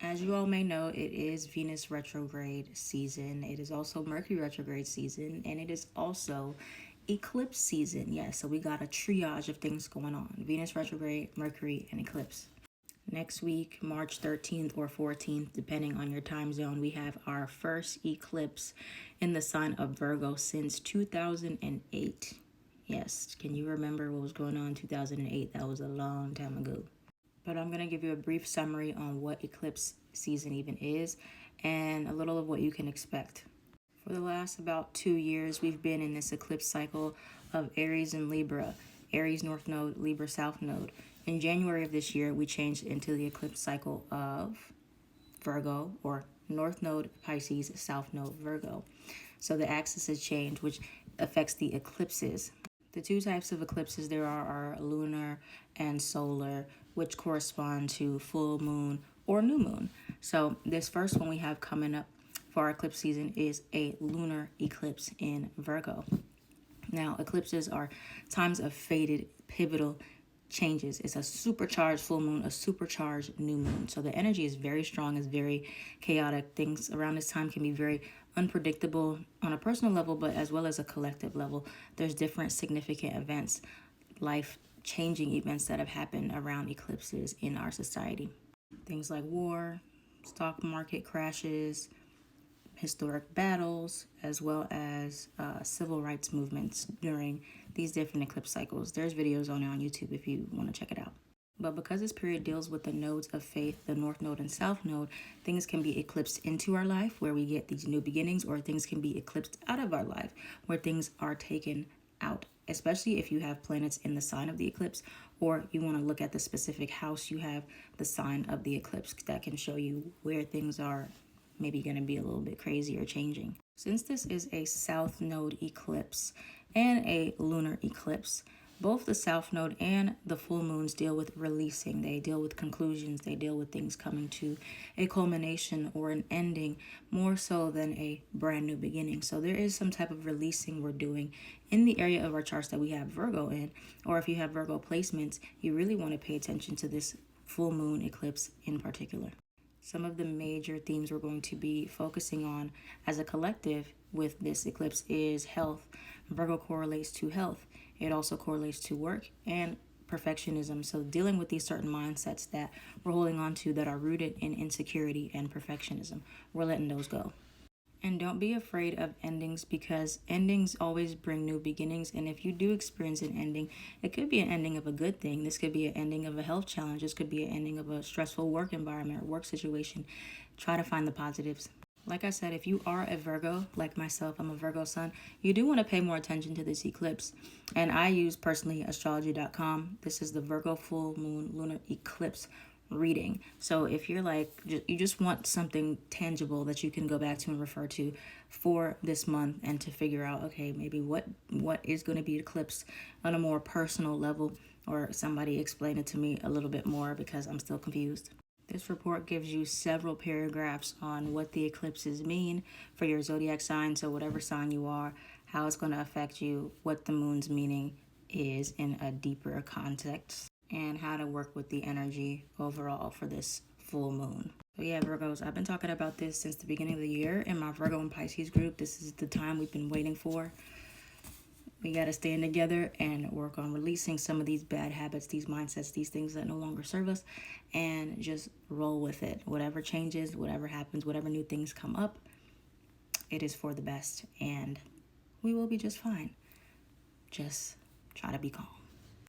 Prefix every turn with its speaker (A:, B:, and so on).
A: As you all may know, it is Venus retrograde season. It is also Mercury retrograde season, and it is also eclipse season. Yes, so we got a triage of things going on. Venus retrograde, Mercury, and eclipse. Next week, March 13th or 14th, depending on your time zone, we have our first eclipse in the sign of Virgo since 2008. Yes, can you remember what was going on in 2008? That was a long time ago. But I'm going to give you a brief summary on what eclipse season even is and a little of what you can expect. For the last about 2 years, we've been in this eclipse cycle of Aries and Libra, Aries North Node, Libra South Node. In January of this year, we changed into the eclipse cycle of Virgo, or North Node Pisces, South Node Virgo. So the axis has changed, which affects the eclipses. The two types of eclipses there are lunar and solar, which correspond to full moon or new moon. So this first one we have coming up for our eclipse season is a lunar eclipse in Virgo. Now, eclipses are times of fated, pivotal changes. It's a supercharged full moon, a supercharged new moon. So the energy is very strong, it's very chaotic. Things around this time can be very unpredictable on a personal level, but as well as a collective level. There's different significant events, life-changing events that have happened around eclipses in our society. Things like war, stock market crashes, historic battles, as well as civil rights movements during these different eclipse cycles. There's videos on it on YouTube if you want to check it out. But because this period deals with the nodes of faith, the North Node and South Node, things can be eclipsed into our life where we get these new beginnings, or things can be eclipsed out of our life where things are taken out, especially if you have planets in the sign of the eclipse, or you want to look at the specific house you have the sign of the eclipse. That can show you where things are maybe going to be a little bit crazy or changing. Since this is a South Node eclipse and a lunar eclipse, both the South Node and the full moons deal with releasing. They deal with conclusions. They deal with things coming to a culmination or an ending, more so than a brand new beginning. So there is some type of releasing we're doing in the area of our charts that we have Virgo in, or if you have Virgo placements, you really want to pay attention to this full moon eclipse in particular. Some of the major themes we're going to be focusing on as a collective with this eclipse is health. Virgo correlates to health. It also correlates to work and perfectionism. So dealing with these certain mindsets that we're holding on to that are rooted in insecurity and perfectionism, we're letting those go. And don't be afraid of endings, because endings always bring new beginnings. And if you do experience an ending, it could be an ending of a good thing. This could be an ending of a health challenge. This could be an ending of a stressful work environment or work situation. Try to find the positives. Like I said, if you are a Virgo, like myself, I'm a Virgo sun, you do want to pay more attention to this eclipse. And I use personally astrology.com. This is the Virgo full moon lunar eclipse reading. So if you're like, you just want something tangible that you can go back to and refer to for this month, and to figure out, okay, maybe what is going to be eclipsed on a more personal level, or somebody explain it to me a little bit more because I'm still confused. This report gives you several paragraphs on what the eclipses mean for your zodiac sign. So whatever sign you are, how it's going to affect you, what the moon's meaning is in a deeper context, and how to work with the energy overall for this full moon. So yeah, Virgos, I've been talking about this since the beginning of the year in my Virgo and Pisces group. This is the time we've been waiting for. We got to stand together and work on releasing some of these bad habits, these mindsets, these things that no longer serve us, and just roll with it. Whatever changes, whatever happens, whatever new things come up, it is for the best, and we will be just fine. Just try to be calm.